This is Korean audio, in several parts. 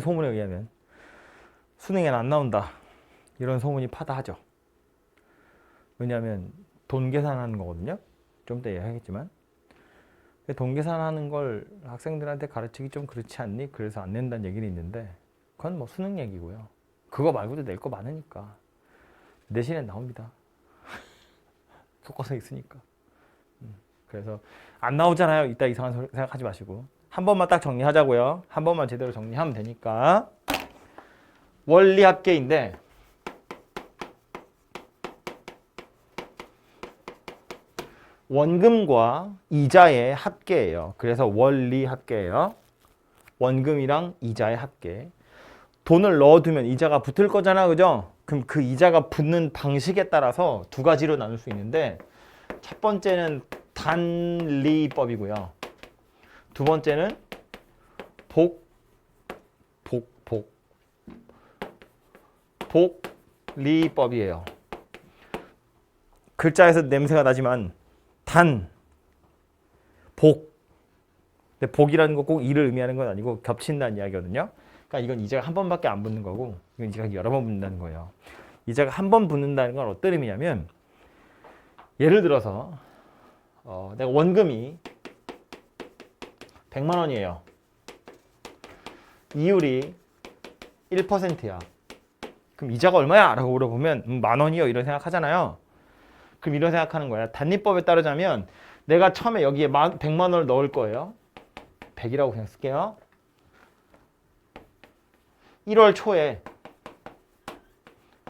소문에 의하면 수능에는 안 나온다 이런 소문이 파다하죠. 왜냐하면 돈 계산하는 거거든요. 좀 이따 얘기하겠지만 돈 계산하는 걸 학생들한테 가르치기 좀 그렇지 않니? 그래서 안 낸다는 얘기는 있는데 그건 뭐 수능 얘기고요. 그거 말고도 낼 거 많으니까 내신에 나옵니다. 교과서에 있으니까. 그래서 안 나오잖아요. 이따 이상한 소리 생각하지 마시고 한 번만 딱 정리하자고요. 한 번만 제대로 정리하면 되니까. 원리 합계인데 원금과 이자의 합계예요. 그래서 원리 합계예요. 원금이랑 이자의 합계. 돈을 넣어두면 이자가 붙을 거잖아, 그죠? 그럼 그 이자가 붙는 방식에 따라서 두 가지로 나눌 수 있는데 첫 번째는 단리법이고요. 두 번째는 복리법이에요. 글자에서 냄새가 나지만 근데 복이라는 거 꼭 이를 의미하는 건 아니고 겹친다는 이야기거든요. 그러니까 이건 이자가 한 번밖에 안 붙는 거고 이건 이자가 여러 번 붙는다는 거예요. 이자가 한 번 붙는다는 건 어떤 의미냐면 예를 들어서 내가 원금이 100만 원이에요. 이율이 1%야. 그럼 이자가 얼마야? 라고 물어보면 만 원이요 이런 생각하잖아요. 그럼 이런 생각하는 거야. 단리법에 따르자면 내가 처음에 여기에 100만 원을 넣을 거예요. 100이라고 그냥 쓸게요. 1월 초에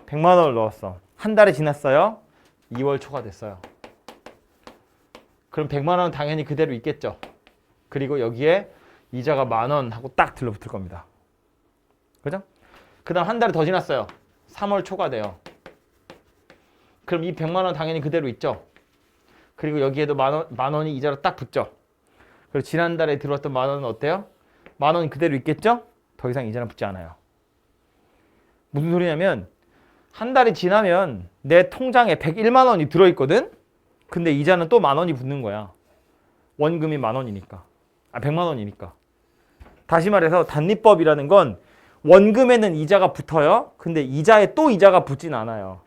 100만 원을 넣었어. 한 달이 지났어요. 2월 초가 됐어요. 그럼 100만 원은 당연히 그대로 있겠죠. 그리고 여기에 이자가 만 원 하고 딱 들러붙을 겁니다. 그죠? 그 다음 한 달이 더 지났어요. 3월 초가 돼요. 그럼 이 100만 원 당연히 그대로 있죠. 그리고 여기에도 만 원이 이자로 딱 붙죠. 그리고 지난달에 들어왔던 만 원은 어때요? 만 원이 그대로 있겠죠? 더 이상 이자는 붙지 않아요. 무슨 소리냐면 한 달이 지나면 내 통장에 101만 원이 들어있거든? 근데 이자는 또 만 원이 붙는 거야. 원금이 만 원이니까. 100만 원이니까. 다시 말해서 단리법이라는 건 원금에는 이자가 붙어요. 근데 이자에 또 이자가 붙진 않아요.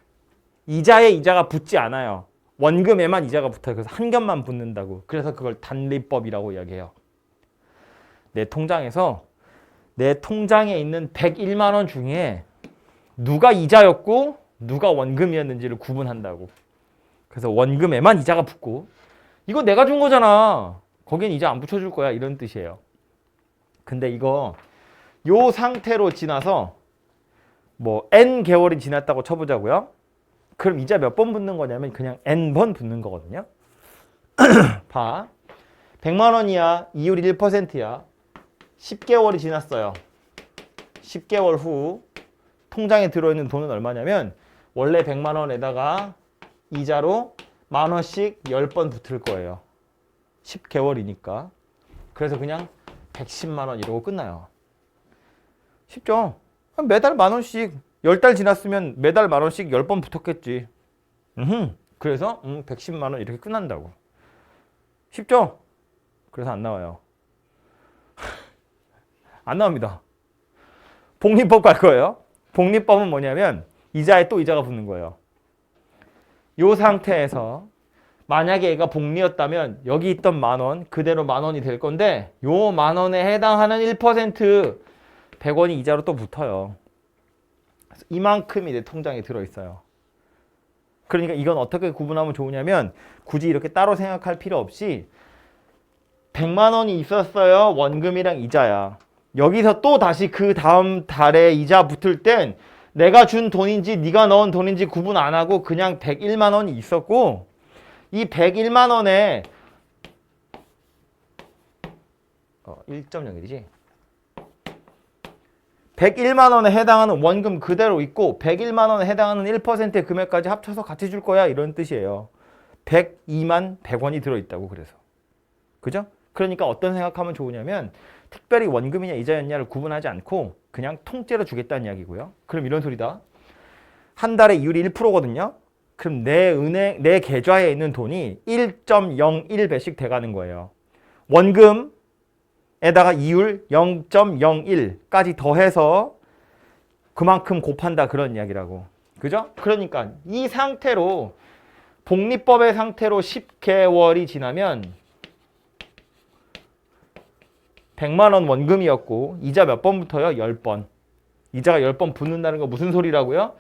이자에 이자가 붙지 않아요. 원금에만 이자가 붙어요. 그래서 한 겹만 붙는다고. 그래서 그걸 단리법이라고 이야기해요. 내 통장에서 내 통장에 있는 101만 원 중에 누가 이자였고 누가 원금이었는지를 구분한다고. 그래서 원금에만 이자가 붙고 이거 내가 준 거잖아. 거긴 이자 안 붙여줄 거야. 이런 뜻이에요. 근데 이거 요 상태로 지나서 뭐 N 개월이 지났다고 쳐보자고요. 그럼 이자 몇 번 붙는 거냐면 그냥 N번 붙는 거거든요. 봐. 100만 원이야. 이율이 1%야. 10개월이 지났어요. 10개월 후 통장에 들어있는 돈은 얼마냐면 원래 100만 원에다가 이자로 만 원씩 10번 붙을 거예요. 10개월이니까. 그래서 그냥 110만 원 이러고 끝나요. 쉽죠? 매달 만 원씩 10달 지났으면 매달 만 원씩 10번 붙었겠지. 그래서 110만 원 이렇게 끝난다고. 쉽죠? 그래서 안 나와요. 안 나옵니다. 복리법 갈 거예요. 복리법은 뭐냐면 이자에 또 이자가 붙는 거예요. 이 상태에서 만약에 얘가 복리였다면 여기 있던 만 원 그대로 만 원이 될 건데 요 만 원에 해당하는 1% 100원이 이자로 또 붙어요. 그래서 이만큼이 내 통장에 들어있어요. 그러니까 이건 어떻게 구분하면 좋으냐면 굳이 이렇게 따로 생각할 필요 없이 100만 원이 있었어요. 원금이랑 이자야. 여기서 또 다시 그 다음 달에 이자 붙을 땐 내가 준 돈인지 네가 넣은 돈인지 구분 안 하고 그냥 101만 원이 있었고 이 101만 원에 1.01이지 101만 원에 해당하는 원금 그대로 있고 101만 원에 해당하는 1%의 금액까지 합쳐서 같이 줄 거야 이런 뜻이에요. 102만 100원이 들어있다고. 그래서 그죠? 그러니까 어떤 생각하면 좋으냐면 특별히 원금이냐 이자였냐를 구분하지 않고 그냥 통째로 주겠다는 이야기고요. 그럼 이런 소리다. 한 달에 이율이 1%거든요. 그럼 내 계좌에 있는 돈이 1.01배씩 돼가는 거예요. 원금 에다가 이율 0.01까지 더해서 그만큼 곱한다 그런 이야기라고. 그죠? 그러니까 이 상태로 복리법의 상태로 10개월이 지나면 100만 원 원금이었고 이자 몇 번부터요? 10번. 이자가 10번 붙는다는 거 무슨 소리라고요?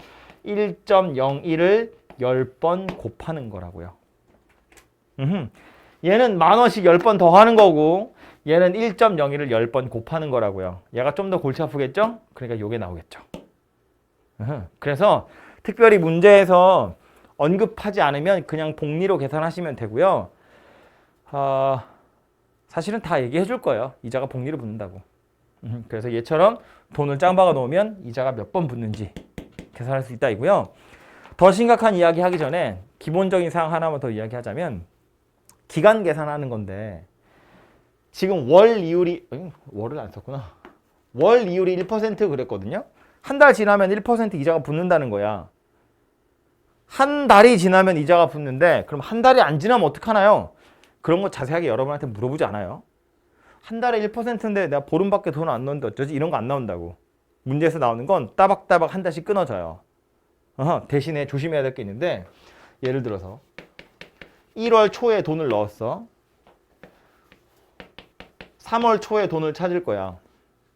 1.01을 10번 곱하는 거라고요. 얘는 만 원씩 10번 더 하는 거고 얘는 1.01을 10번 곱하는 거라고요. 얘가 좀 더 골치 아프겠죠? 그러니까 요게 나오겠죠. 그래서 특별히 문제에서 언급하지 않으면 그냥 복리로 계산하시면 되고요. 사실은 다 얘기해 줄 거예요. 이자가 복리로 붙는다고. 그래서 얘처럼 돈을 짱 박아 놓으면 이자가 몇 번 붙는지 계산할 수 있다 이고요. 더 심각한 이야기 하기 전에 기본적인 사항 하나만 더 이야기하자면 기간 계산하는 건데 지금 월 이율이 월을 안 썼구나. 월 이율이 1% 그랬거든요. 한 달 지나면 1% 이자가 붙는다는 거야. 한 달이 지나면 이자가 붙는데 그럼 한 달이 안 지나면 어떡하나요? 그런 거 자세하게 여러분한테 물어보지 않아요. 한 달에 1%인데 내가 보름밖에 돈 안 넣었는데 어쩌지? 이런 거 안 나온다고. 문제에서 나오는 건 따박따박 한 달씩 끊어져요. 대신에 조심해야 될 게 있는데 예를 들어서 1월 초에 돈을 넣었어. 3월 초에 돈을 찾을 거야.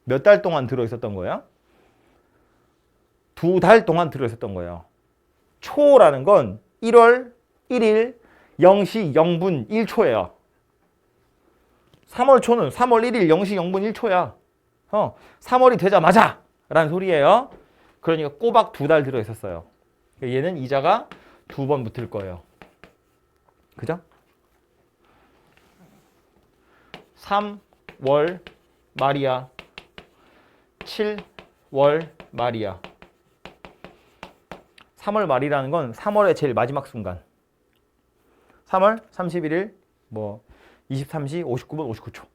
몇 달 동안 들어있었던 거야? 2달 동안 들어있었던 거예요. 초라는 건 1월 1일 0시 0분 1초예요. 3월 초는 3월 1일 0시 0분 1초야. 3월이 되자마자 라는 소리예요. 그러니까 꼬박 2달 들어있었어요. 얘는 이자가 2번 붙을 거예요. 그죠? 3월 말이야. 7월 말이야. 3월 말이라는 건 3월의 제일 마지막 순간. 3월 31일 23시 59분 59초.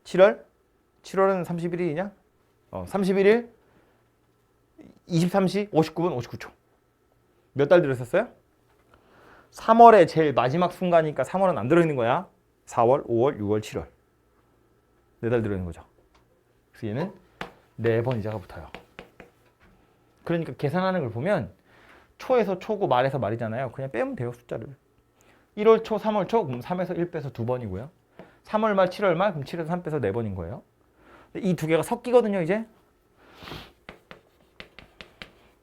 7월은 31일이냐? 31일 23시 59분 59초. 몇 달 들었었어요? 3월의 제일 마지막 순간이니까 3월은 안 들어있는 거야. 4월, 5월, 6월, 7월. 4달 들어있는 거죠. 그래서 얘는 4번 이자가 붙어요. 그러니까 계산하는 걸 보면 초에서 초고 말에서 말이잖아요. 그냥 빼면 돼요, 숫자를. 1월 초, 3월 초, 그럼 3에서 1 빼서 2번이고요. 3월 말, 7월 말, 그럼 7에서 3 빼서 4번인 거예요. 이 두 개가 섞이거든요, 이제.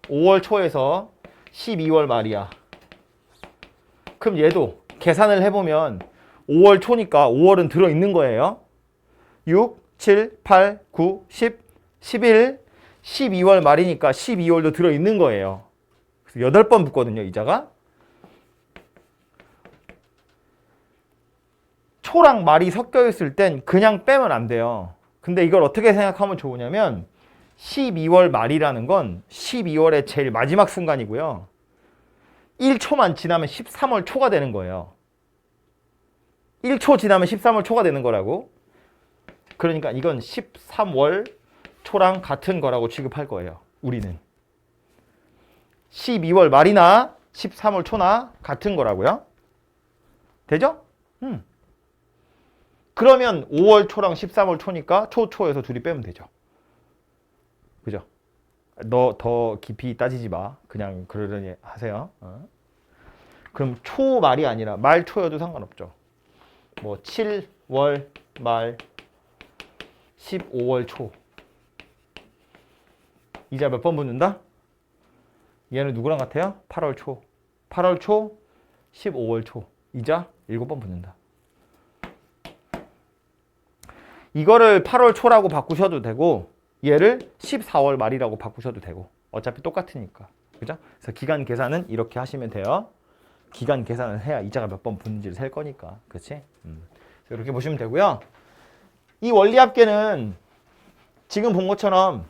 5월 초에서 12월 말이야. 그럼 얘도 계산을 해보면 5월 초니까 5월은 들어있는 거예요. 6, 7, 8, 9, 10, 11, 12월 말이니까 12월도 들어있는 거예요. 그래서 8번 붙거든요, 이자가. 초랑 말이 섞여 있을 땐 그냥 빼면 안 돼요. 근데 이걸 어떻게 생각하면 좋으냐면 12월 말이라는 건 12월의 제일 마지막 순간이고요. 1초만 지나면 13월 초가 되는 거예요. 1초 지나면 13월 초가 되는 거라고. 그러니까 이건 13월 초랑 같은 거라고 취급할 거예요. 우리는. 12월 말이나 13월 초나 같은 거라고요. 되죠? 그러면 5월 초랑 13월 초니까 초에서 둘이 빼면 되죠. 그죠? 너 더 깊이 따지지 마. 그냥 그러려니 하세요. 그럼 초 말이 아니라 말 초여도 상관없죠. 7월 말 15월 초. 이자 몇 번 붙는다? 얘는 누구랑 같아요? 8월 초. 8월 초, 15월 초. 이자 7번 붙는다. 이거를 8월 초라고 바꾸셔도 되고 얘를 14월 말이라고 바꾸셔도 되고 어차피 똑같으니까. 그죠? 그래서 기간 계산은 이렇게 하시면 돼요. 기간 계산을 해야 이자가 몇 번 붙는지를 셀 거니까. 그렇지? 이렇게 보시면 되고요. 이 원리합계는 지금 본 것처럼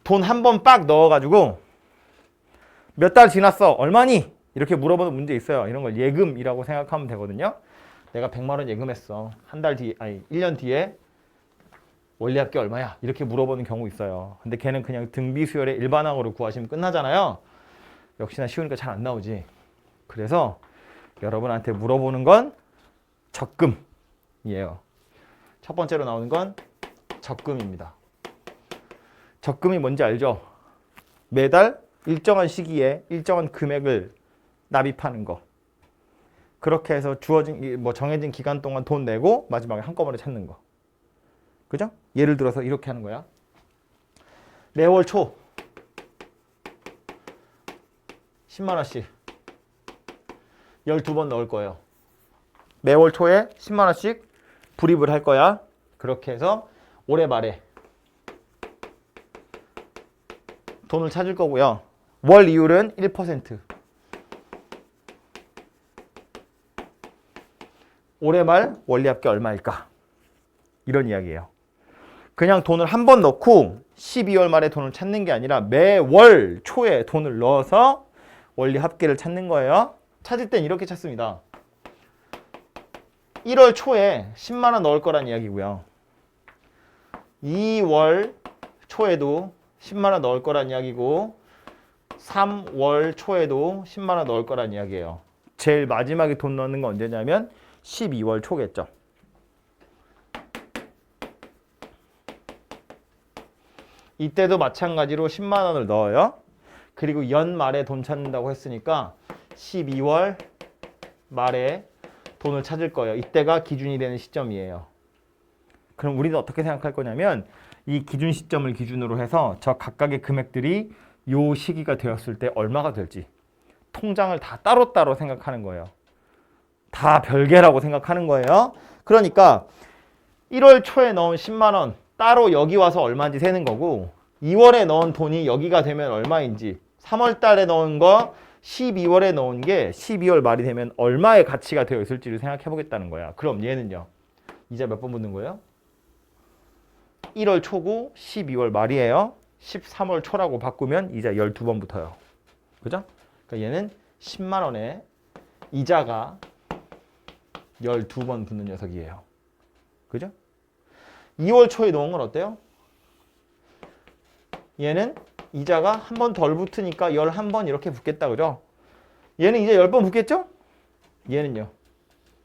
돈 한 번 빡 넣어가지고 몇 달 지났어? 얼마니? 이렇게 물어보는 문제 있어요. 이런 걸 예금이라고 생각하면 되거든요. 내가 100만 원 예금했어. 한 달 뒤, 1년 뒤에 원리합계 얼마야? 이렇게 물어보는 경우 있어요. 근데 걔는 그냥 등비수열의 일반항으로 구하시면 끝나잖아요. 역시나 쉬우니까 잘 안 나오지. 그래서 여러분한테 물어보는 건 적금이에요. 첫 번째로 나오는 건 적금입니다. 적금이 뭔지 알죠? 매달 일정한 시기에 일정한 금액을 납입하는 거. 그렇게 해서 주어진 정해진 기간 동안 돈 내고 마지막에 한꺼번에 찾는 거. 그죠? 예를 들어서 이렇게 하는 거야. 매월 초 10만 원씩 12번 넣을 거예요. 매월 초에 10만 원씩 불입을 할 거야. 그렇게 해서 올해 말에 돈을 찾을 거고요. 월 이율은 1%. 올해 말 원리합계 얼마일까? 이런 이야기예요. 그냥 돈을 한 번 넣고 12월 말에 돈을 찾는 게 아니라 매월 초에 돈을 넣어서 원리합계를 찾는 거예요. 찾을 땐 이렇게 찾습니다. 1월 초에 10만 원 넣을 거란 이야기고요. 2월 초에도 10만 원 넣을 거란 이야기고 3월 초에도 10만 원 넣을 거란 이야기예요. 제일 마지막에 돈 넣는 건 언제냐면 12월 초겠죠. 이때도 마찬가지로 10만 원을 넣어요. 그리고 연말에 돈 찾는다고 했으니까 12월 말에 돈을 찾을 거예요. 이때가 기준이 되는 시점이에요. 그럼 우리는 어떻게 생각할 거냐면 이 기준 시점을 기준으로 해서 저 각각의 금액들이 요 시기가 되었을 때 얼마가 될지 통장을 다 따로따로 생각하는 거예요. 다 별개라고 생각하는 거예요. 그러니까 1월 초에 넣은 10만 원 따로 여기 와서 얼마인지 세는 거고 2월에 넣은 돈이 여기가 되면 얼마인지 3월 달에 넣은 거 12월에 넣은 게 12월 말이 되면 얼마의 가치가 되어 있을지를 생각해 보겠다는 거야. 그럼 얘는요. 이자 몇 번 붙는 거예요? 1월 초고 12월 말이에요. 13월 초라고 바꾸면 이자 12번 붙어요. 그죠? 그러니까 얘는 10만 원에 이자가 12번 붙는 녀석이에요. 그죠? 2월 초에 넣은 건 어때요? 얘는 이자가 한 번 덜 붙으니까 11번 이렇게 붙겠다. 그죠? 얘는 이제 10번 붙겠죠? 얘는요.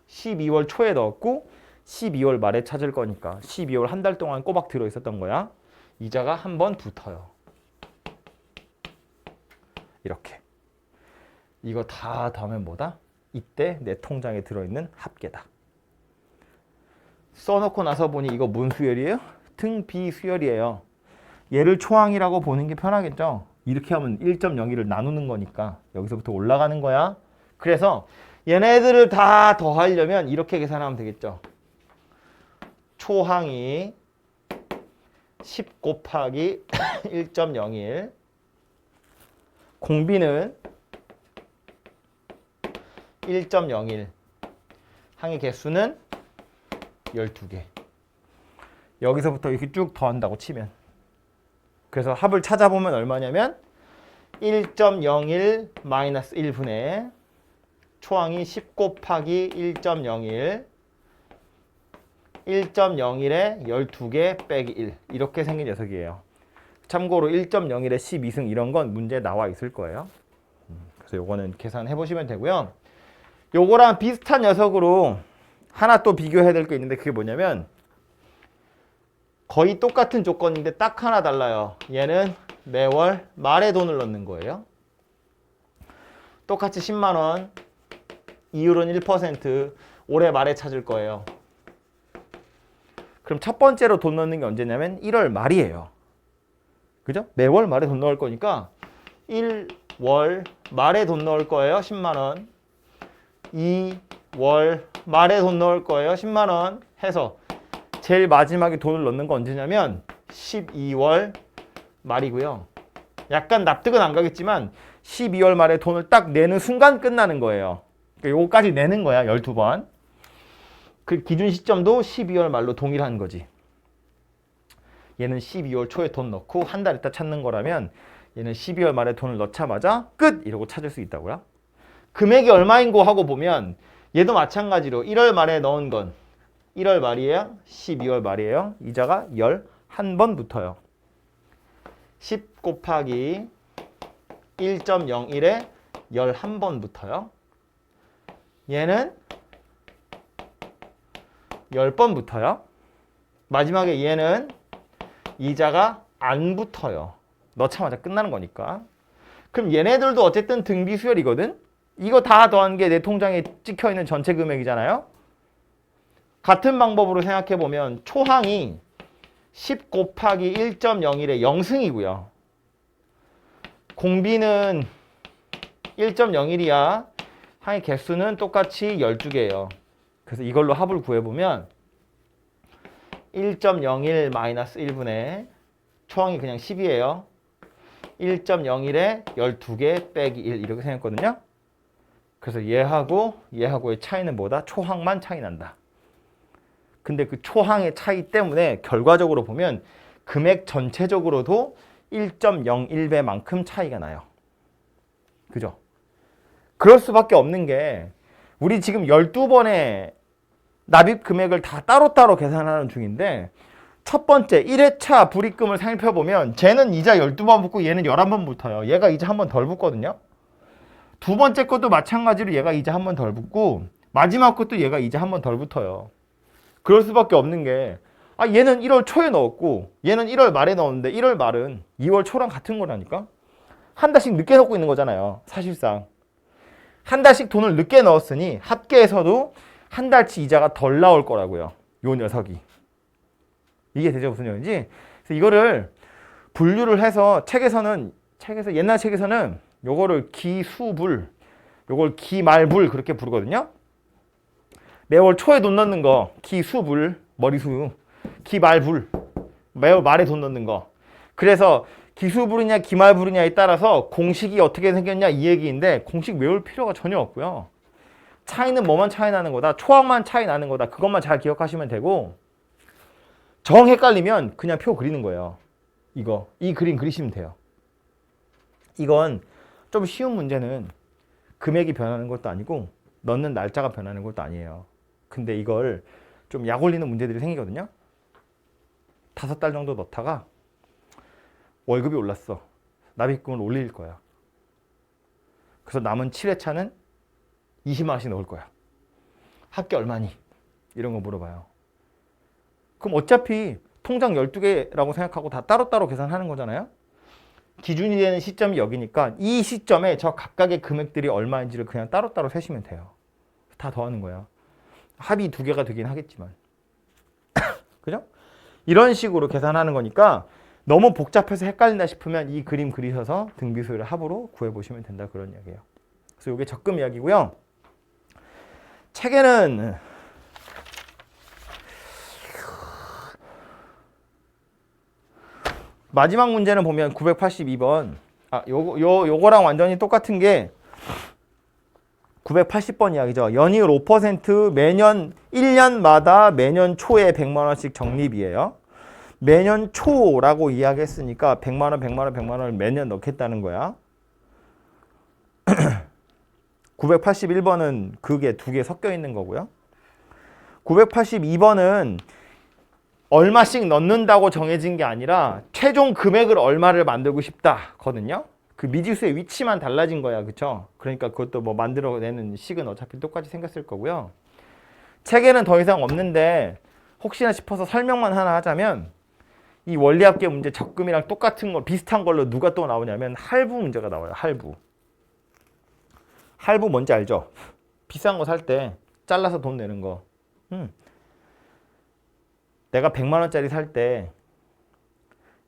12월 초에 넣었고 12월 말에 찾을 거니까 12월 한 달 동안 꼬박 들어있었던 거야. 이자가 한 번 붙어요. 이렇게. 이거 다 더하면 뭐다? 이때 내 통장에 들어있는 합계다. 써놓고 나서 보니 이거 뭔 수열이에요? 등비수열이에요. 얘를 초항이라고 보는 게 편하겠죠? 이렇게 하면 1.02를 나누는 거니까 여기서부터 올라가는 거야. 그래서 얘네들을 다 더하려면 이렇게 계산하면 되겠죠. 초항이 10 곱하기 1.01 공비는 1.01 항의 개수는 12개. 여기서부터 이렇게 쭉 더한다고 치면 그래서 합을 찾아보면 얼마냐면 1.01 마이너스 1분의 초항이 10 곱하기 1.01 1.01에 12개 빼기 1 이렇게 생긴 녀석이에요. 참고로 1.01에 12승 이런 건 문제에 나와 있을 거예요. 그래서 요거는 계산해 보시면 되고요. 요거랑 비슷한 녀석으로 하나 또 비교해야 될 게 있는데 그게 뭐냐면 거의 똑같은 조건인데 딱 하나 달라요. 얘는 매월 말에 돈을 넣는 거예요. 똑같이 10만 원, 이율은 1%, 올해 말에 찾을 거예요. 그럼 첫 번째로 돈 넣는 게 언제냐면 1월 말이에요. 그죠? 매월 말에 돈 넣을 거니까 1월 말에 돈 넣을 거예요. 10만 원. 2월 말에 돈 넣을 거예요. 10만 원 해서 제일 마지막에 돈을 넣는 건 언제냐면 12월 말이고요. 약간 납득은 안 가겠지만 12월 말에 돈을 딱 내는 순간 끝나는 거예요. 그러니까 요거까지 내는 거야. 12번. 그 기준 시점도 12월 말로 동일한 거지. 얘는 12월 초에 돈 넣고 한 달 있다 찾는 거라면 얘는 12월 말에 돈을 넣자마자 끝! 이러고 찾을 수 있다고요. 금액이 얼마인고 하고 보면 얘도 마찬가지로 1월 말에 넣은 건 1월 말이에요. 12월 말이에요. 이자가 11번 붙어요. 10 곱하기 1.01에 11번 붙어요. 얘는 10번 붙어요. 마지막에 얘는 이자가 안 붙어요. 넣자마자 끝나는 거니까. 그럼 얘네들도 어쨌든 등비수열이거든? 이거 다 더한 게 내 통장에 찍혀있는 전체 금액이잖아요? 같은 방법으로 생각해보면 초항이 10 곱하기 1.01의 0승이고요. 공비는 1.01이야. 항의 개수는 똑같이 12개예요. 그래서 이걸로 합을 구해보면 1.01 마이너스 1분의 초항이 그냥 10이에요. 1.01에 12개 빼기 1 이렇게 생겼거든요. 그래서 얘하고의 차이는 뭐다? 초항만 차이 난다. 근데 그 초항의 차이 때문에 결과적으로 보면 금액 전체적으로도 1.01배만큼 차이가 나요. 그죠? 그럴 수밖에 없는 게 우리 지금 12번의 납입 금액을 다 따로따로 계산하는 중인데 첫 번째 1회차 불입금을 살펴보면 쟤는 이자 12번 붙고 얘는 11번 붙어요. 얘가 이자 한 번 덜 붙거든요. 두 번째 것도 마찬가지로 얘가 이자 한 번 덜 붙고 마지막 것도 얘가 이자 한 번 덜 붙어요. 그럴 수밖에 없는 게 얘는 1월 초에 넣었고 얘는 1월 말에 넣었는데 1월 말은 2월 초랑 같은 거라니까. 한 달씩 늦게 넣고 있는 거잖아요. 사실상. 한 달씩 돈을 늦게 넣었으니 합계에서도 한 달치 이자가 덜 나올 거라고요. 요 녀석이. 이게 대체 무슨 얘기인지. 그래서 이거를 분류를 해서 옛날 책에서는 요거를 기수불, 요걸 기말불 그렇게 부르거든요. 매월 초에 돈 넣는 거 기수불, 머리수, 기말불, 매월 말에 돈 넣는 거. 그래서 기수불이냐 기말불이냐에 따라서 공식이 어떻게 생겼냐 이 얘기인데 공식 외울 필요가 전혀 없고요. 차이는 뭐만 차이 나는 거다. 초항만 차이 나는 거다. 그것만 잘 기억하시면 되고 정 헷갈리면 그냥 표 그리는 거예요. 이 그림 그리시면 돼요. 이건 좀 쉬운 문제는 금액이 변하는 것도 아니고 넣는 날짜가 변하는 것도 아니에요. 근데 이걸 좀 약 올리는 문제들이 생기거든요. 5달 정도 넣다가 월급이 올랐어. 납입금을 올릴 거야. 그래서 남은 7회차는 20만 원씩 넣을 거야. 합계 얼마니? 이런 거 물어봐요. 그럼 어차피 통장 12개라고 생각하고 다 따로따로 계산하는 거잖아요. 기준이 되는 시점이 여기니까 이 시점에 저 각각의 금액들이 얼마인지를 그냥 따로따로 세시면 돼요. 다 더하는 거야. 합이 2개가 되긴 하겠지만. 그죠? 이런 식으로 계산하는 거니까 너무 복잡해서 헷갈린다 싶으면 이 그림 그리셔서 등비수열을 합으로 구해보시면 된다 그런 이야기예요. 그래서 이게 적금 이야기고요. 책에는 마지막 문제는 보면 982번 요거랑 완전히 똑같은 게 980번 이야기죠. 연이율 5% 매년 1년마다 매년 초에 100만 원씩 적립이에요. 매년 초라고 이야기했으니까 100만 원, 100만 원, 100만 원을 매년 넣겠다는 거야. 981번은 그게 2개 섞여 있는 거고요. 982번은 얼마씩 넣는다고 정해진 게 아니라 최종 금액을 얼마를 만들고 싶다거든요. 그 미지수의 위치만 달라진 거야. 그쵸? 그러니까 그것도 뭐 만들어내는 식은 어차피 똑같이 생겼을 거고요. 책에는 더 이상 없는데 혹시나 싶어서 설명만 하나 하자면 이 원리합계 문제 적금이랑 똑같은 거 비슷한 걸로 누가 또 나오냐면 할부 문제가 나와요. 할부 뭔지 알죠? 비싼 거 살 때 잘라서 돈 내는 거. 내가 100만 원짜리 살 때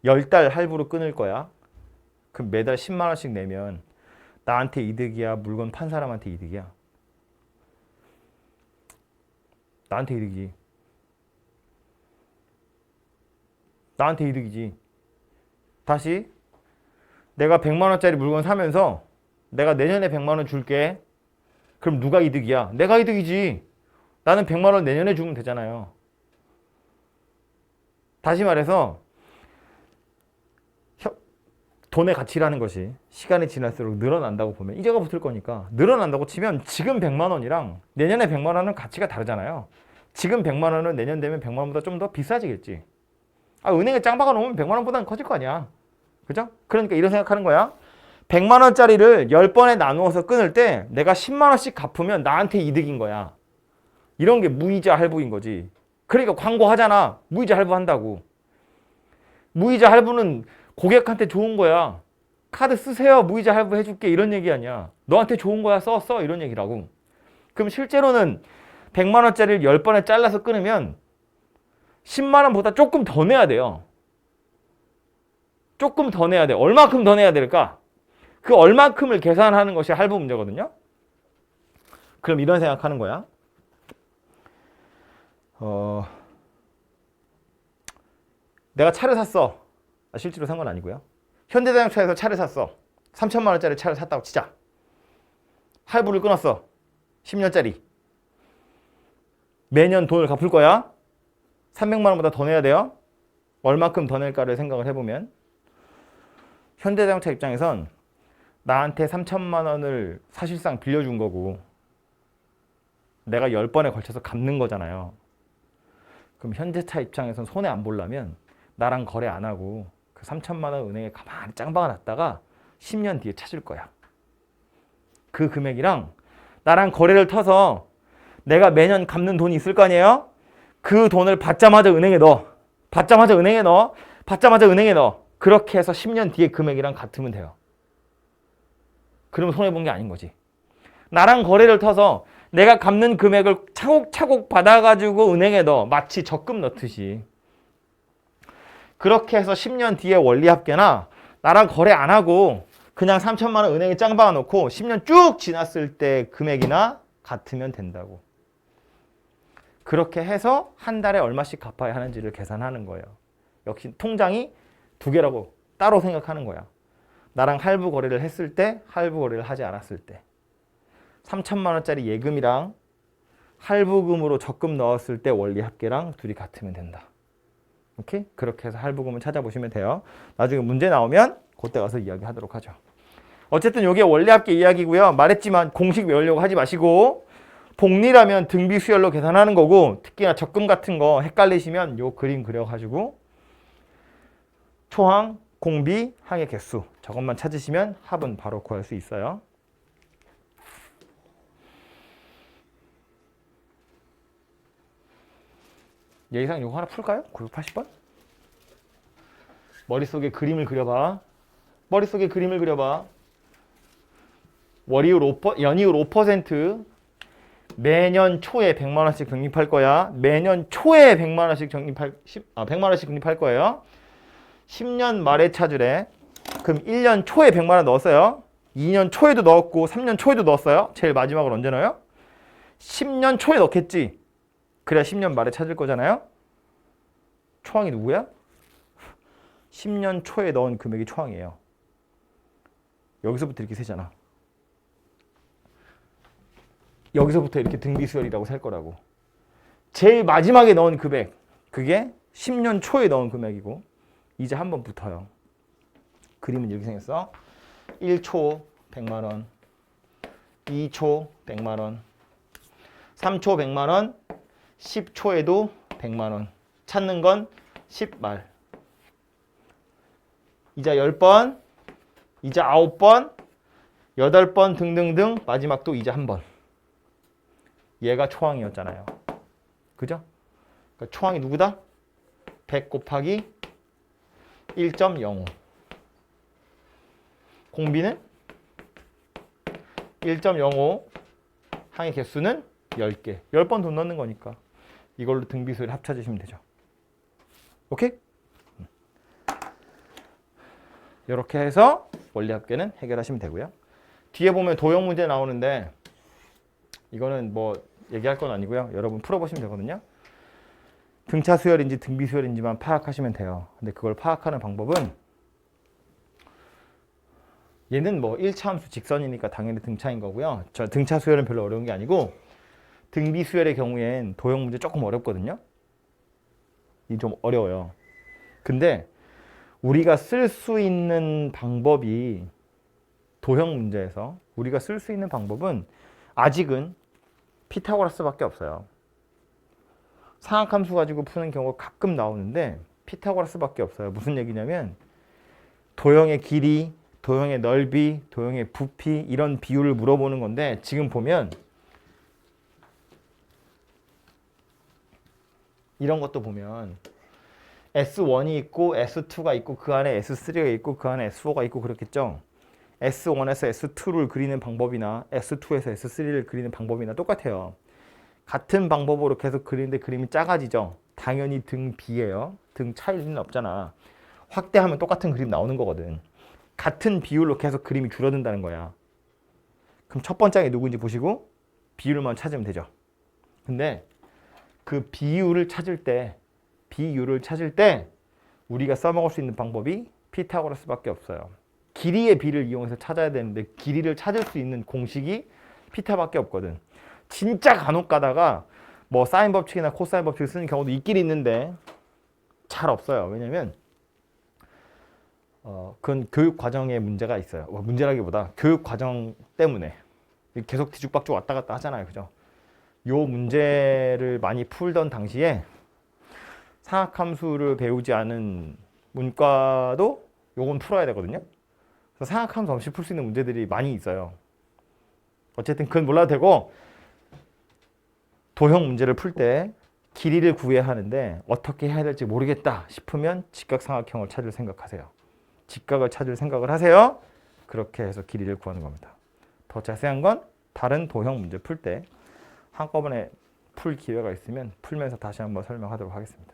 10달 할부로 끊을 거야. 그럼 매달 10만 원씩 내면 나한테 이득이야? 물건 판 사람한테 이득이야? 나한테 이득이지. 나한테 이득이지. 다시 내가 100만 원짜리 물건 사면서 내가 내년에 100만 원 줄게. 그럼 누가 이득이야? 내가 이득이지. 나는 100만 원 내년에 주면 되잖아요. 다시 말해서 돈의 가치라는 것이 시간이 지날수록 늘어난다고 보면 이자가 붙을 거니까 늘어난다고 치면 지금 100만 원이랑 내년에 100만 원은 가치가 다르잖아요. 지금 100만 원은 내년 되면 100만 원보다 좀 더 비싸지겠지. 은행에 짱 박아 놓으면 100만 원보다는 커질 거 아니야. 그죠? 그러니까 이런 생각하는 거야. 100만 원짜리를 10번에 나누어서 끊을 때 내가 10만 원씩 갚으면 나한테 이득인 거야. 이런 게 무이자 할부인 거지. 그러니까 광고하잖아. 무이자 할부 한다고. 무이자 할부는 고객한테 좋은 거야. 카드 쓰세요. 무이자 할부 해줄게. 이런 얘기 아니야. 너한테 좋은 거야. 써. 이런 얘기라고. 그럼 실제로는 100만 원짜리를 10번에 잘라서 끊으면 10만 원보다 조금 더 내야 돼요. 조금 더 내야 돼. 얼마큼 더 내야 될까? 그 얼마큼을 계산하는 것이 할부 문제거든요. 그럼 이런 생각하는 거야. 내가 차를 샀어. 실제로 산 건 아니고요. 현대자동차에서 차를 샀어. 3천만 원짜리 차를 샀다고 치자. 할부를 끊었어. 10년짜리. 매년 돈을 갚을 거야. 300만 원보다 더 내야 돼요. 얼마큼 더 낼까를 생각을 해보면 현대자동차 입장에선 나한테 3천만 원을 사실상 빌려준 거고 내가 10번에 걸쳐서 갚는 거잖아요. 그럼 현대차 입장에선 손해 안 보려면 나랑 거래 안 하고 그 3천만 원 은행에 가만히 짱박아 놨다가 10년 뒤에 찾을 거야. 그 금액이랑 나랑 거래를 터서 내가 매년 갚는 돈이 있을 거 아니에요? 그 돈을 받자마자 은행에 넣어. 받자마자 은행에 넣어. 받자마자 은행에 넣어. 그렇게 해서 10년 뒤에 금액이랑 같으면 돼요. 그러면 손해본 게 아닌 거지. 나랑 거래를 터서 내가 갚는 금액을 차곡차곡 받아가지고 은행에 넣어. 마치 적금 넣듯이. 그렇게 해서 10년 뒤에 원리합계나 나랑 거래 안 하고 그냥 3천만 원 은행에 짱 박아 놓고 10년 쭉 지났을 때 금액이나 같으면 된다고. 그렇게 해서 한 달에 얼마씩 갚아야 하는지를 계산하는 거예요. 역시 통장이 두 개라고 따로 생각하는 거야. 나랑 할부 거래를 했을 때, 할부 거래를 하지 않았을 때. 3천만 원짜리 예금이랑 할부금으로 적금 넣었을 때 원리합계랑 둘이 같으면 된다. 오케이? 그렇게 해서 할부금을 찾아보시면 돼요. 나중에 문제 나오면 그때 가서 이야기하도록 하죠. 어쨌든 이게 원리합계 이야기고요. 말했지만 공식 외우려고 하지 마시고 복리라면 등비 수열로 계산하는 거고 특히나 적금 같은 거 헷갈리시면 요 그림 그려가지고 초항, 공비, 항의 개수 저것만 찾으시면 합은 바로 구할 수 있어요. 예의상 요거 하나 풀까요? 980번? 머릿속에 그림을 그려봐. 머릿속에 그림을 그려봐. 월이율 5%, 연이율 5% 매년 초에 100만 원씩 적립할 거야. 매년 초에 100만 원씩 적립할 100만 원씩 적립할 거예요. 10년 말에 찾으래. 그럼 1년 초에 100만 원 넣었어요. 2년 초에도 넣었고 3년 초에도 넣었어요. 제일 마지막으로 언제 넣어요? 10년 초에 넣겠지. 그래야 10년 말에 찾을 거잖아요. 초항이 누구야? 10년 초에 넣은 금액이 초항이에요. 여기서부터 이렇게 세잖아. 여기서부터 이렇게 등비수열이라고 셀 거라고. 제일 마지막에 넣은 금액, 그게 10년 초에 넣은 금액이고 이제 한 번 붙어요. 그림은 이렇게 생겼어. 1초 100만 원, 2초 100만 원, 3초 100만 원, 10초에도 100만 원. 찾는 건 10말. 이자 10번, 이자 9번, 8번 등등등 마지막 또 이자 1번. 얘가 초항이었잖아요. 그죠? 그러니까 초항이 누구다? 100 곱하기 1.05. 공비는 1.05. 항의 개수는 10개. 10번 돈 넣는 거니까 이걸로 등비수를 합쳐주시면 되죠. 오케이? 이렇게 해서 원리합계는 해결하시면 되고요. 뒤에 보면 도형 문제 나오는데 이거는 뭐 얘기할 건 아니고요. 여러분 풀어보시면 되거든요. 등차 수열인지 등비 수열인지만 파악하시면 돼요. 근데 그걸 파악하는 방법은 얘는 뭐 1차 함수 직선이니까 당연히 등차인 거고요. 저 등차 수열은 별로 어려운 게 아니고 등비 수열의 경우엔 도형 문제 조금 어렵거든요. 이 좀 어려워요. 근데 우리가 쓸 수 있는 방법이 도형 문제에서 우리가 쓸 수 있는 방법은 아직은 피타고라스밖에 없어요. 상학함수 가지고 푸는 경우가 가끔 나오는데 피타고라스밖에 없어요. 무슨 얘기냐면 도형의 길이, 도형의 넓이, 도형의 부피 이런 비율을 물어보는 건데 지금 보면 이런 것도 보면 S1이 있고 S2가 있고 그 안에 S3가 있고 그 안에 S4가 있고 그렇겠죠. S1에서 S2를 그리는 방법이나 S2에서 S3를 그리는 방법이나 똑같아요. 같은 방법으로 계속 그리는데 그림이 작아지죠. 당연히 등 B예요. 등 차일 리는 없잖아. 확대하면 똑같은 그림 나오는 거거든. 같은 비율로 계속 그림이 줄어든다는 거야. 그럼 첫 번째 게 누구인지 보시고 비율만 찾으면 되죠. 근데 그 비율을 찾을 때 우리가 써먹을 수 있는 방법이 피타고라스밖에 없어요. 길이의 비를 이용해서 찾아야 되는데 길이를 찾을 수 있는 공식이 피타밖에 없거든. 진짜 간혹 가다가 뭐 사인 법칙이나 코사인 법칙을 쓰는 경우도 있긴 있는데 잘 없어요. 왜냐면 그건 교육 과정에 문제가 있어요. 문제라기보다 교육 과정 때문에 계속 뒤죽박죽 왔다 갔다 하잖아요. 그죠? 요 문제를 많이 풀던 당시에 상학함수를 배우지 않은 문과도 요건 풀어야 되거든요. 그래서 상학함수 없이 풀 수 있는 문제들이 많이 있어요. 어쨌든 그건 몰라도 되고 도형 문제를 풀 때 길이를 구해야 하는데 어떻게 해야 될지 모르겠다 싶으면 직각삼각형을 찾을 생각하세요. 직각을 찾을 생각을 하세요. 그렇게 해서 길이를 구하는 겁니다. 더 자세한 건 다른 도형 문제 풀 때 한꺼번에 풀 기회가 있으면 풀면서 다시 한번 설명하도록 하겠습니다.